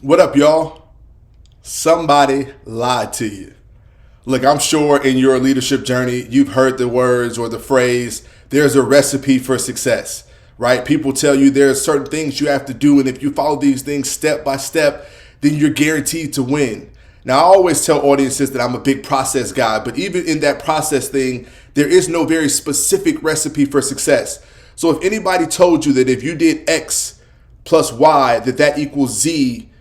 What up, y'all? Somebody lied to you. Look, I'm sure in your leadership journey, you've heard the words or the phrase, there's a recipe for success, right? People tell you there's certain things you have to do, and if you follow these things step by step, then you're guaranteed to win. Now, I always tell audiences that I'm a big process guy, but even in that process thing, there is no very specific recipe for success. So if anybody told you that if you did X plus Y, that equals Z,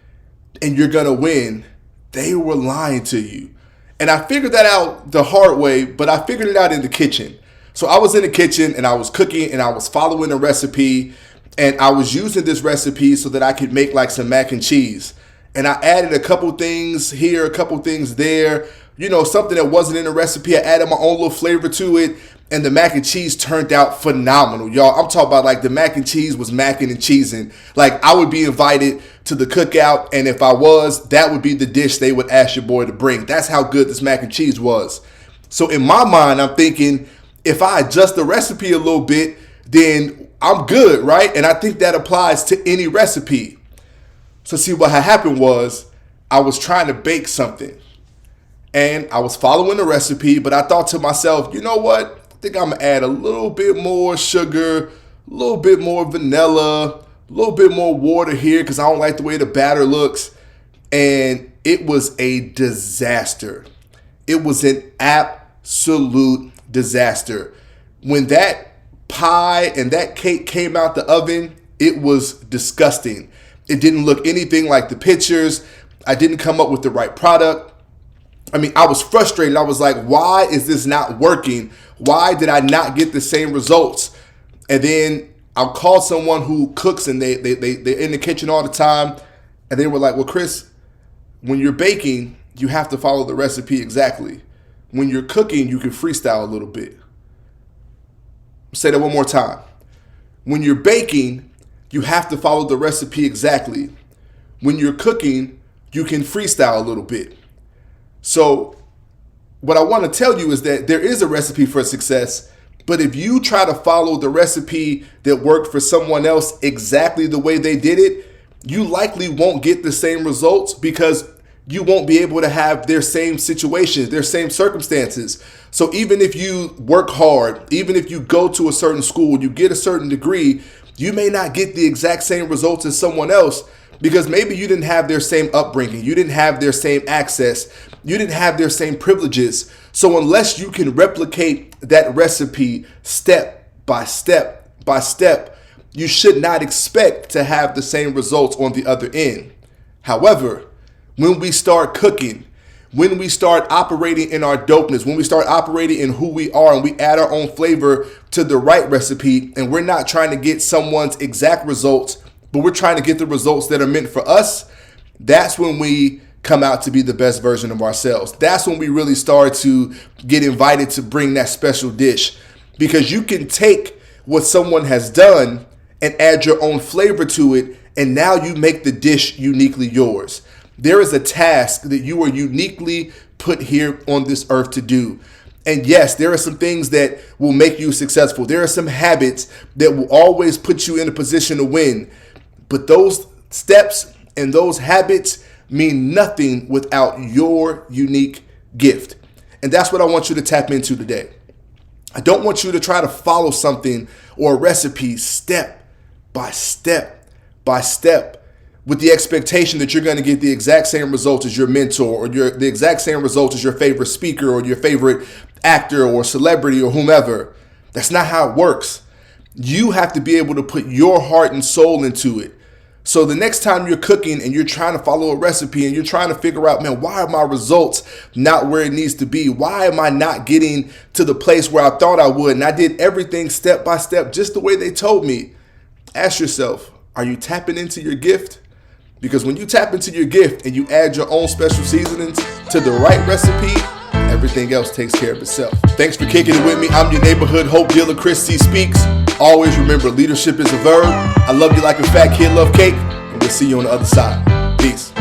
and you're going to win, they were lying to you. And I figured that out the hard way, but I figured it out in the kitchen. So I was in the kitchen and I was cooking and I was following a recipe, and I was using this recipe so that I could make like some mac and cheese. And I added a couple things here, a couple things there, something that wasn't in the recipe. I added my own little flavor to it, and the mac and cheese turned out phenomenal. Y'all, I'm talking about like the mac and cheese was macking and cheesing. Like I would be invited to the cookout, and if I was, that would be the dish they would ask your boy to bring. That's how good this mac and cheese was. So in my mind, I'm thinking, if I adjust the recipe a little bit, then I'm good, right? And I think that applies to any recipe. So see, what had happened was I was trying to bake something, and I was following the recipe, but I thought to myself, you know what? I think I'm gonna add a little bit more sugar, a little bit more vanilla, a little bit more water here because I don't like the way the batter looks. And it was a disaster. It was an absolute disaster. When that pie and that cake came out the oven, it was disgusting. It didn't look anything like the pictures. I didn't come up with the right product. I mean, I was frustrated. I was like, why is this not working? Why did I not get the same results? And then I'll call someone who cooks, and they're in the kitchen all the time. And they were like, well, Chris, when you're baking, you have to follow the recipe exactly. When you're cooking, you can freestyle a little bit. Say that one more time. When you're baking, you have to follow the recipe exactly. When you're cooking, you can freestyle a little bit. So what I want to tell you is that there is a recipe for success, but if you try to follow the recipe that worked for someone else exactly the way they did it, you likely won't get the same results because you won't be able to have their same situations, their same circumstances. So even if you work hard, even if you go to a certain school, you get a certain degree, you may not get the exact same results as someone else because maybe you didn't have their same upbringing, you didn't have their same access, you didn't have their same privileges. So unless you can replicate that recipe step by step by step, you should not expect to have the same results on the other end. However, when we start cooking, when we start operating in our dopeness, when we start operating in who we are and we add our own flavor to the right recipe, and we're not trying to get someone's exact results, but we're trying to get the results that are meant for us, that's when we come out to be the best version of ourselves. That's when we really start to get invited to bring that special dish, because you can take what someone has done and add your own flavor to it, and now you make the dish uniquely yours. There is a task that you are uniquely put here on this earth to do. And yes, there are some things that will make you successful. There are some habits that will always put you in a position to win. But those steps and those habits mean nothing without your unique gift. And that's what I want you to tap into today. I don't want you to try to follow something or a recipe step by step by step with the expectation that you're going to get the exact same results as your mentor or the exact same results as your favorite speaker or your favorite actor or celebrity or whomever. That's not how it works. You have to be able to put your heart and soul into it. So the next time you're cooking and you're trying to follow a recipe and you're trying to figure out, man, why are my results not where it needs to be? Why am I not getting to the place where I thought I would? And I did everything step by step, just the way they told me. Ask yourself, are you tapping into your gift? Because when you tap into your gift and you add your own special seasonings to the right recipe, everything else takes care of itself. Thanks for kicking it with me. I'm your neighborhood hope dealer, Chris C. Speaks. Always remember, leadership is a verb. I love you like a fat kid love cake, and we'll see you on the other side. Peace.